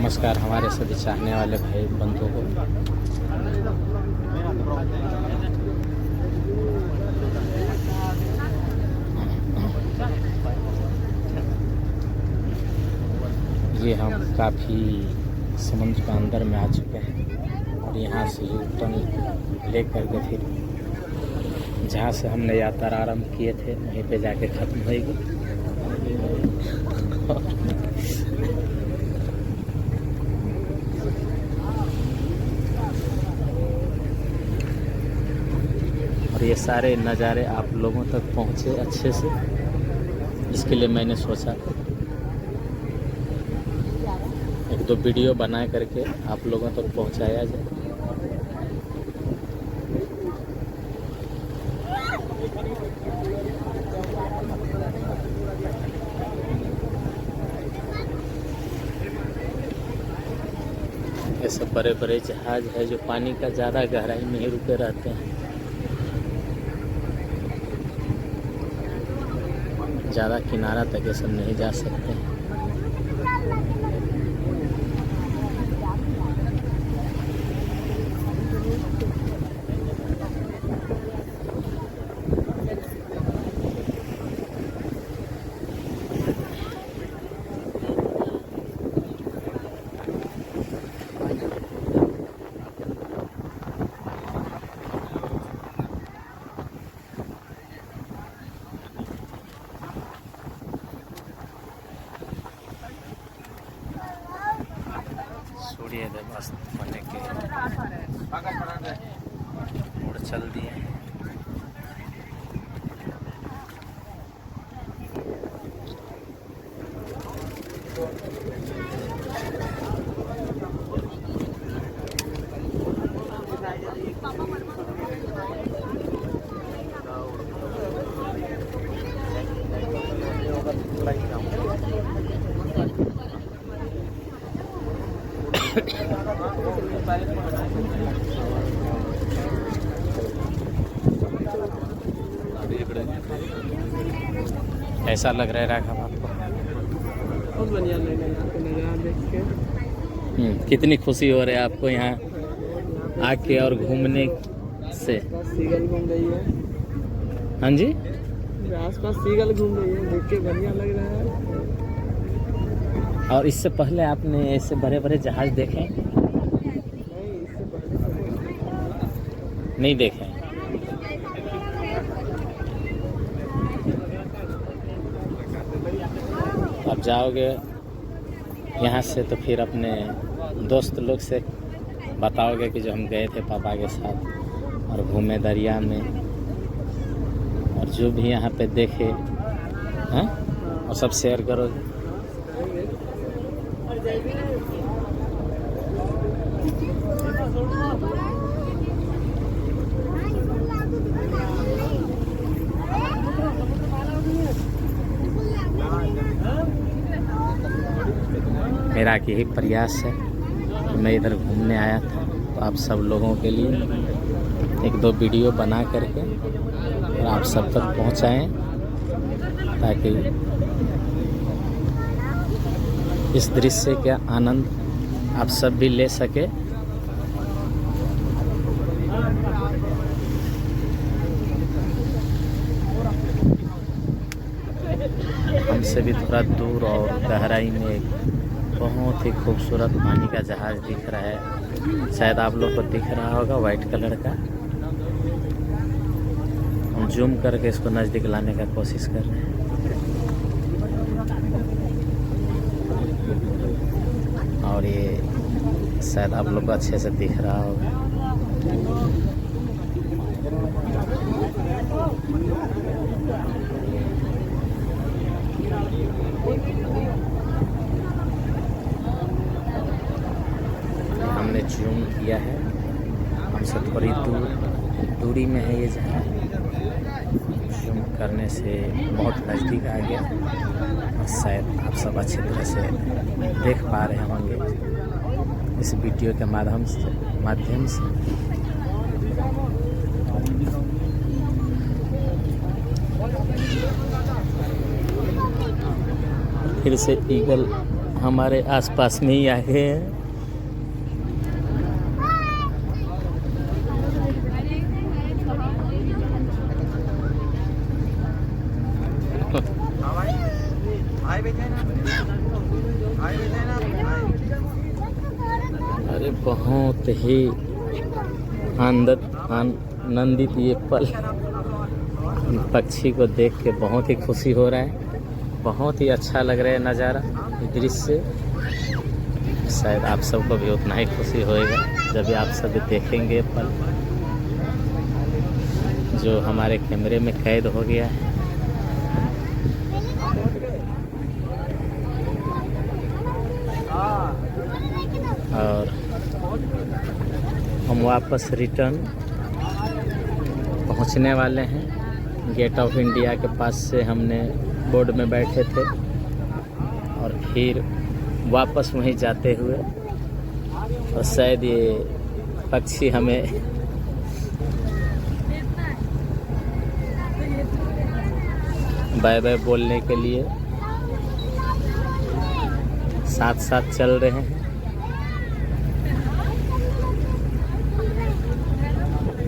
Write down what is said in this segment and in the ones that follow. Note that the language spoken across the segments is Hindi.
नमस्कार हमारे सभी चाहने वाले भाई बंधुओं को। ये हम काफ़ी समुद्र के अंदर में आ चुके हैं और यहाँ से टर्न लेकर के फिर जहाँ से हमने यात्रा आरंभ किए थे वहीं पे जाके ख़त्म होएगी। और ये सारे नज़ारे आप लोगों तक पहुँचे अच्छे से, इसके लिए मैंने सोचा एक दो वीडियो बना करके आप लोगों तक पहुँचाया जाए। ये सब बड़े बड़े जहाज है जो पानी का ज़्यादा गहराई में ही रुके रहते हैं, ज़्यादा किनारा तक ये सब नहीं जा सकते हैं। सूर्य अस्त होने के मोड़ चल दिए हैं। ऐसा लग रहा है राघव आपको? बहुत बढ़िया लग रहा है यहाँ पे नज़ारा देख के। कितनी खुशी हो रही है आपको यहाँ आके और घूमने से? सीगल घूम रही है। हाँ जी, आसपास सीगल घूम रही है, देख के बढ़िया लग रहा है। और इससे पहले आपने ऐसे बड़े बड़े जहाज देखे? नहीं देखे। अब जाओगे यहाँ से तो फिर अपने दोस्त लोग से बताओगे कि जो हम गए थे पापा के साथ और घूमे दरिया में और जो भी यहाँ पे देखे हैं और सब शेयर करोगे। मेरा यही प्रयास है, मैं इधर घूमने आया था तो आप सब लोगों के लिए एक दो वीडियो बना करके और आप सब तक पहुंचाएं ताकि इस दृश्य का आनंद आप सब भी ले सके। हमसे भी थोड़ा दूर और गहराई में एक बहुत ही खूबसूरत पानी का जहाज दिख रहा है, शायद आप लोग को दिख रहा होगा, वाइट कलर का। हम जूम करके इसको नज़दीक लाने का कोशिश कर रहे हैं। और ये शायद आप लोग को अच्छे से दिख रहा होगा। हमने जूम किया है, हमसे थोड़ी दूरी में है ये जहाज। जूम करने से बहुत नज़दीक आ गया और शायद आप सब अच्छी तरह से देख पा रहे होंगे इस वीडियो के माध्यम से। फिर से ईगल हमारे आसपास में ही आ गए हैं। अरे बहुत ही आनंदित ये पल, पक्षी को देख के बहुत ही खुशी हो रहा है। बहुत ही अच्छा लग रहा है नज़ारा, दृश्य। शायद आप सबको भी उतना ही खुशी होएगा जब आप सब देखेंगे पल जो हमारे कैमरे में कैद हो गया है। और हम वापस रिटर्न पहुंचने वाले हैं। गेट ऑफ इंडिया के पास से हमने बोर्ड में बैठे थे और फिर वापस वहीं जाते हुए, और शायद ये पक्षी हमें बाय बाय बोलने के लिए साथ साथ चल रहे हैं।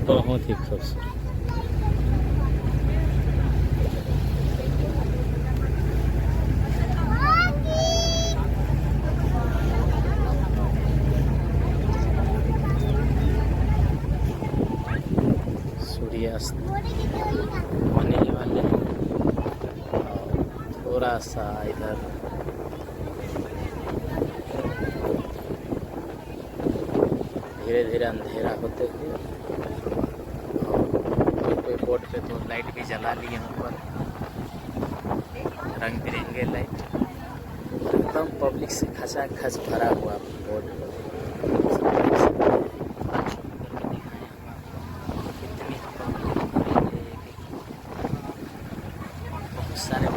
बहुत ही खूबसूरत। सूर्यास्त होने ही वाले हैं और थोड़ा सा इधर धीरे धीरे अंधेरा होते हुए, और कोई बोर्ड पे तो लाइट भी जला ली यहाँ पर, रंग बिरंगे लाइट। एकदम पब्लिक से खचाखच भरा हुआ बोर्ड पर बहुत सारे